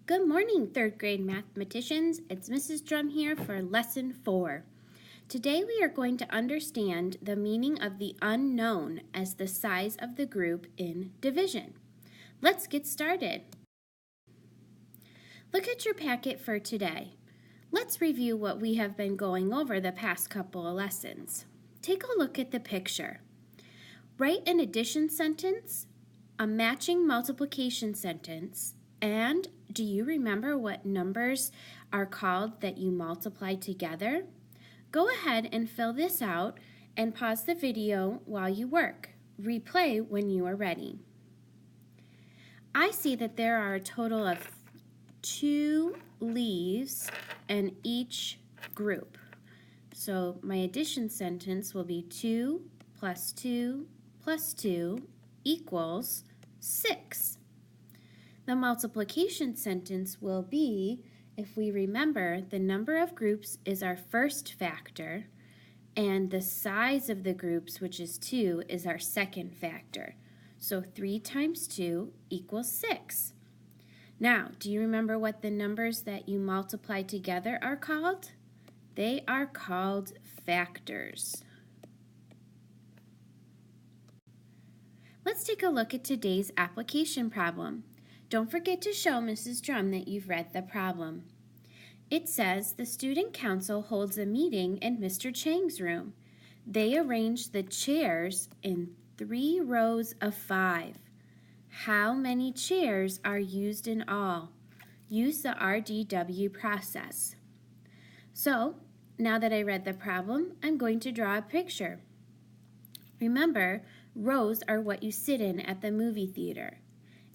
Good morning, third grade mathematicians. It's Mrs. Drum here for lesson 4. Today we are going to understand the meaning of the unknown as the size of the group in division. Let's get started. Look at your packet for today. Let's review what we have been going over the past couple of lessons. Take a look at the picture. Write an addition sentence, a matching multiplication sentence, and do you remember what numbers are called that you multiply together? Go ahead and fill this out and pause the video while you work. Replay when you are ready. I see that there are a total of 2 leaves in each group. So my addition sentence will be 2 plus 2 plus 2 equals 6. The multiplication sentence will be, if we remember, the number of groups is our first factor, and the size of the groups, which is 2, is our second factor. So 3 times 2 equals 6. Now, do you remember what the numbers that you multiply together are called? They are called factors. Let's take a look at today's application problem. Don't forget to show Mrs. Drum that you've read the problem. It says the student council holds a meeting in Mr. Chang's room. They arrange the chairs in 3 rows of 5. How many chairs are used in all? Use the RDW process. So, now that I read the problem, I'm going to draw a picture. Remember, rows are what you sit in at the movie theater.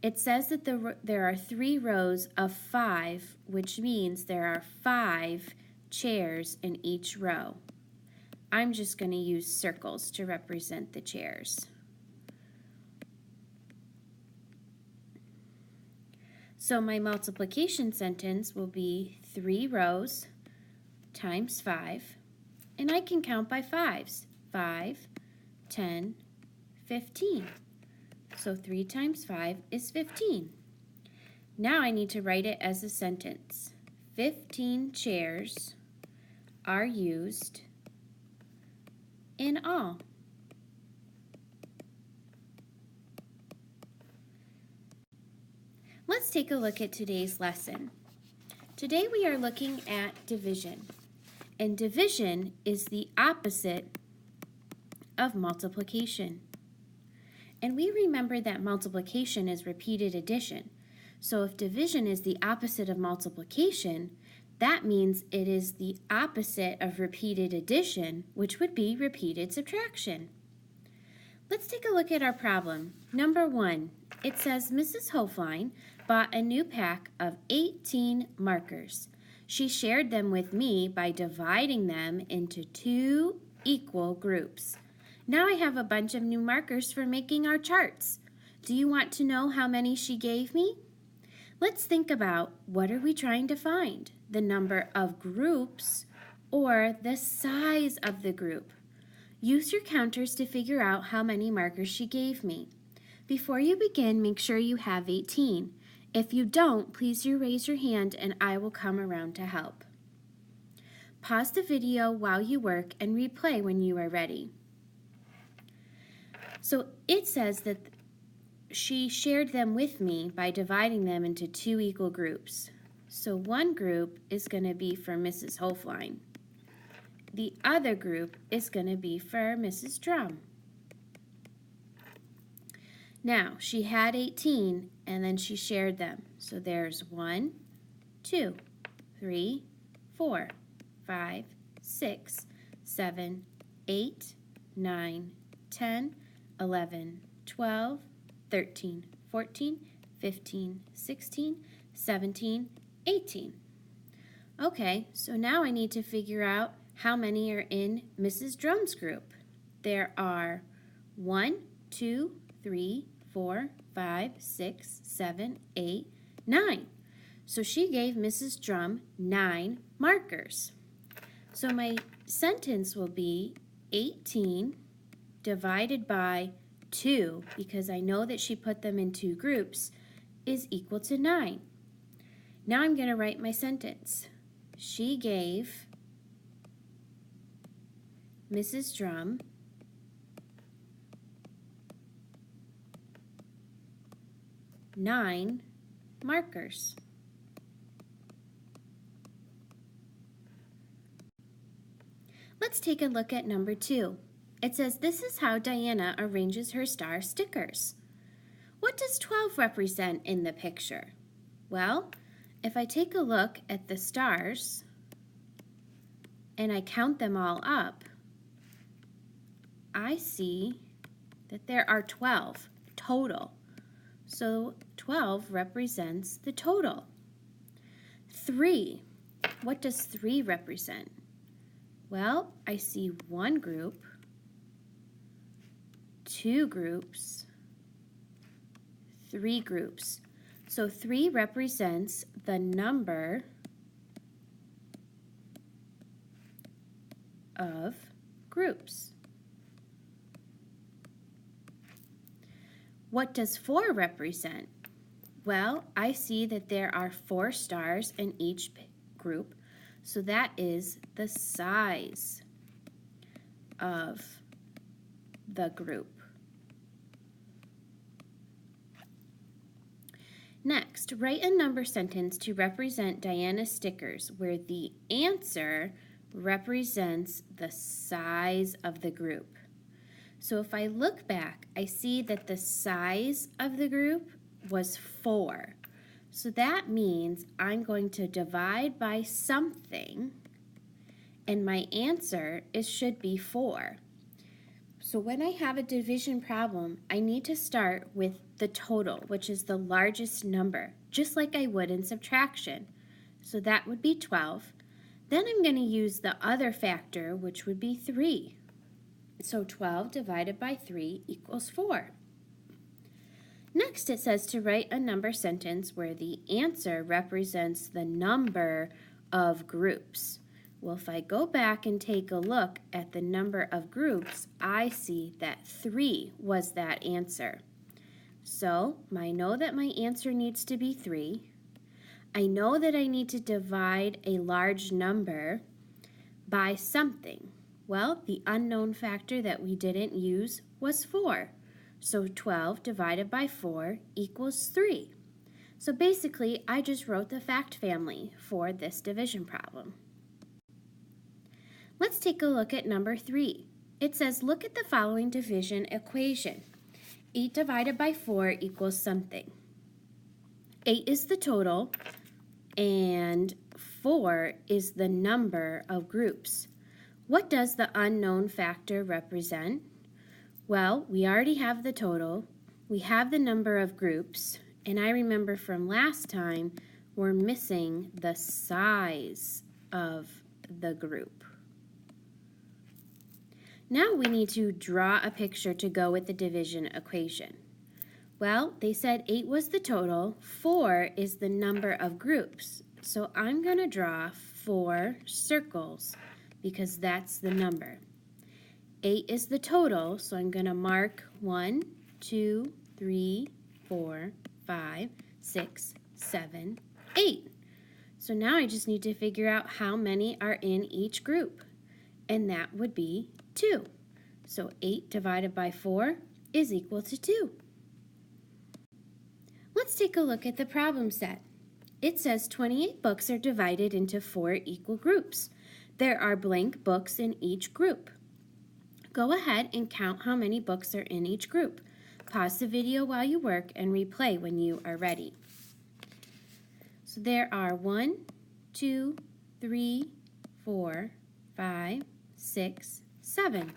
It says that there are 3 rows of 5, which means there are 5 chairs in each row. I'm just going to use circles to represent the chairs. So my multiplication sentence will be 3 rows times 5, and I can count by 5s. 5, 10, 15. So 3 times 5 is 15. Now I need to write it as a sentence. 15 chairs are used in all. Let's take a look at today's lesson. Today we are looking at division. And division is the opposite of multiplication. And we remember that multiplication is repeated addition. So if division is the opposite of multiplication, that means it is the opposite of repeated addition, which would be repeated subtraction. Let's take a look at our problem. Number 1, it says Mrs. Hofline bought a new pack of 18 markers. She shared them with me by dividing them into 2 equal groups. Now I have a bunch of new markers for making our charts. Do you want to know how many she gave me? Let's think about, what are we trying to find? The number of groups or the size of the group? Use your counters to figure out how many markers she gave me. Before you begin, make sure you have 18. If you don't, please raise your hand and I will come around to help. Pause the video while you work and replay when you are ready. So it says that she shared them with me by dividing them into 2 equal groups. So one group is going to be for Mrs. Hofline. The other group is going to be for Mrs. Drum. Now, she had 18 and then she shared them. So there's 1, 2, 3, 4, 5, 6, 7, 8, 9, 10, 11, 12, 13, 14, 15, 16, 17, 18. Okay, so now I need to figure out how many are in Mrs. Drum's group. There are 1, 2, 3, 4, 5, 6, 7, 8, 9. So she gave Mrs. Drum 9 markers. So my sentence will be 18 divided by 2, because I know that she put them in 2 groups, is equal to 9. Now I'm going to write my sentence. She gave Mrs. Drum 9 markers. Let's take a look at number 2. It says, this is how Diana arranges her star stickers. What does 12 represent in the picture? Well, if I take a look at the stars and I count them all up, I see that there are 12 total. So 12 represents the total. 3, what does 3 represent? Well, I see 1 group, 2 groups, 3 groups. So 3 represents the number of groups. What does 4 represent? Well, I see that there are 4 stars in each group, so that is the size of the group. Next, write a number sentence to represent Diana's stickers where the answer represents the size of the group. So if I look back, I see that the size of the group was 4. So that means I'm going to divide by something, and my answer should be 4. So when I have a division problem, I need to start with the total, which is the largest number, just like I would in subtraction. So that would be 12. Then I'm going to use the other factor, which would be 3. So 12 divided by 3 equals 4. Next, it says to write a number sentence where the answer represents the number of groups. Well, if I go back and take a look at the number of groups, I see that 3 was that answer. So I know that my answer needs to be 3. I know that I need to divide a large number by something. Well, the unknown factor that we didn't use was 4. So 12 divided by 4 equals 3. So basically, I just wrote the fact family for this division problem. Let's take a look at number 3. It says, look at the following division equation. 8 divided by 4 equals something. 8 is the total, and 4 is the number of groups. What does the unknown factor represent? Well, we already have the total, we have the number of groups, and I remember from last time, we're missing the size of the group. Now we need to draw a picture to go with the division equation. Well, they said 8 was the total, 4 is the number of groups. So I'm going to draw 4 circles because that's the number. 8 is the total, so I'm going to mark 1, 2, 3, 4, 5, 6, 7, 8. So now I just need to figure out how many are in each group, and that would be 2. So 8 divided by 4 is equal to 2. Let's take a look at the problem set. It says 28 books are divided into 4 equal groups. There are blank books in each group. Go ahead and count how many books are in each group. Pause the video while you work and replay when you are ready. So there are 1, 2, 3, 4, 5, 6, 7.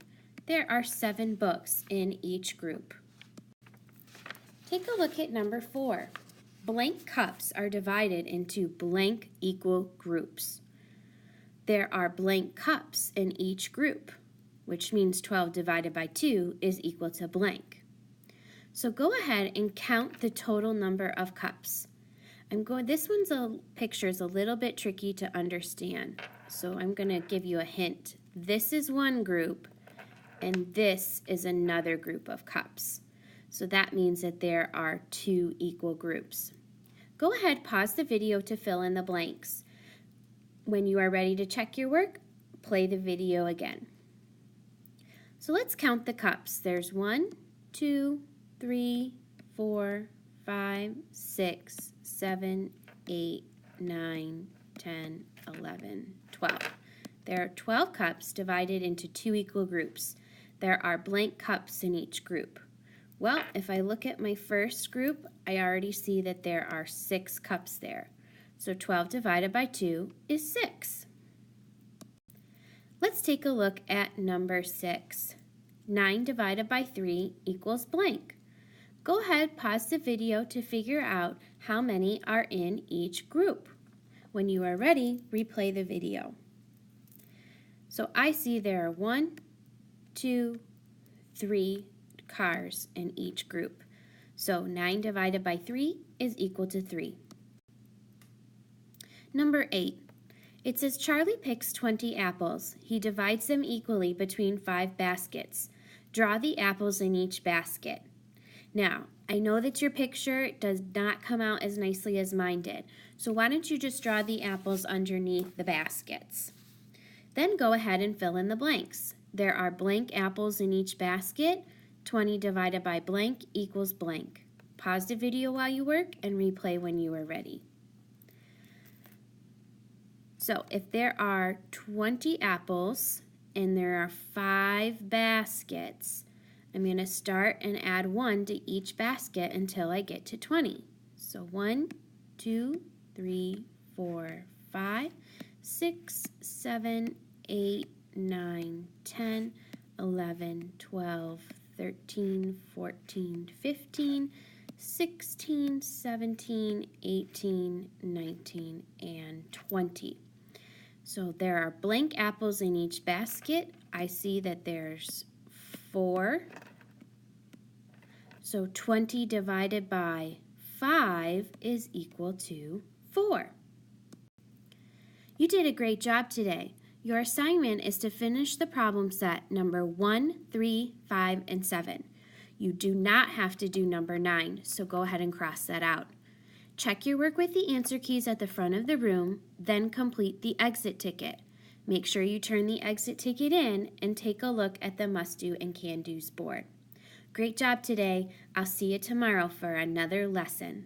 There are 7 books in each group. Take a look at number 4. Blank cups are divided into blank equal groups. There are blank cups in each group, which means 12 divided by 2 is equal to blank. So go ahead and count the total number of cups. This picture is a little bit tricky to understand, so I'm going to give you a hint. This is one group, and this is another group of cups. So that means that there are 2 equal groups. Go ahead, pause the video to fill in the blanks. When you are ready to check your work, play the video again. So let's count the cups. There's 1, 2, 3, 4, 5, 6, 7, 8, 9, 10, 11, 12. There are 12 cups divided into 2 equal groups. There are blank cups in each group. Well, if I look at my first group, I already see that there are 6 cups there. So 12 divided by 2 is 6. Let's take a look at number 6. 9 divided by 3 equals blank. Go ahead, pause the video to figure out how many are in each group. When you are ready, replay the video. So I see there are 1, 2, 3 cars in each group. So 9 divided by 3 is equal to 3. Number 8. It says Charlie picks 20 apples. He divides them equally between 5 baskets. Draw the apples in each basket. Now, I know that your picture does not come out as nicely as mine did. So why don't you just draw the apples underneath the baskets? Then go ahead and fill in the blanks. There are blank apples in each basket. 20 divided by blank equals blank. Pause the video while you work and replay when you are ready. So if there are 20 apples and there are 5 baskets, I'm going to start and add 1 to each basket until I get to 20. So 1, 2, 3, 4, 5, 6, 7, 8, 9, 10, 11, 12, 13, 14, 15, 16, 17, 18, 19, and 20. So there are blank apples in each basket. I see that there's 4. So 20 divided by 5 is equal to 4. You did a great job today. Your assignment is to finish the problem set number 1, 3, 5, and 7. You do not have to do number 9, so go ahead and cross that out. Check your work with the answer keys at the front of the room, then complete the exit ticket. Make sure you turn the exit ticket in and take a look at the must-do and can-dos board. Great job today. I'll see you tomorrow for another lesson.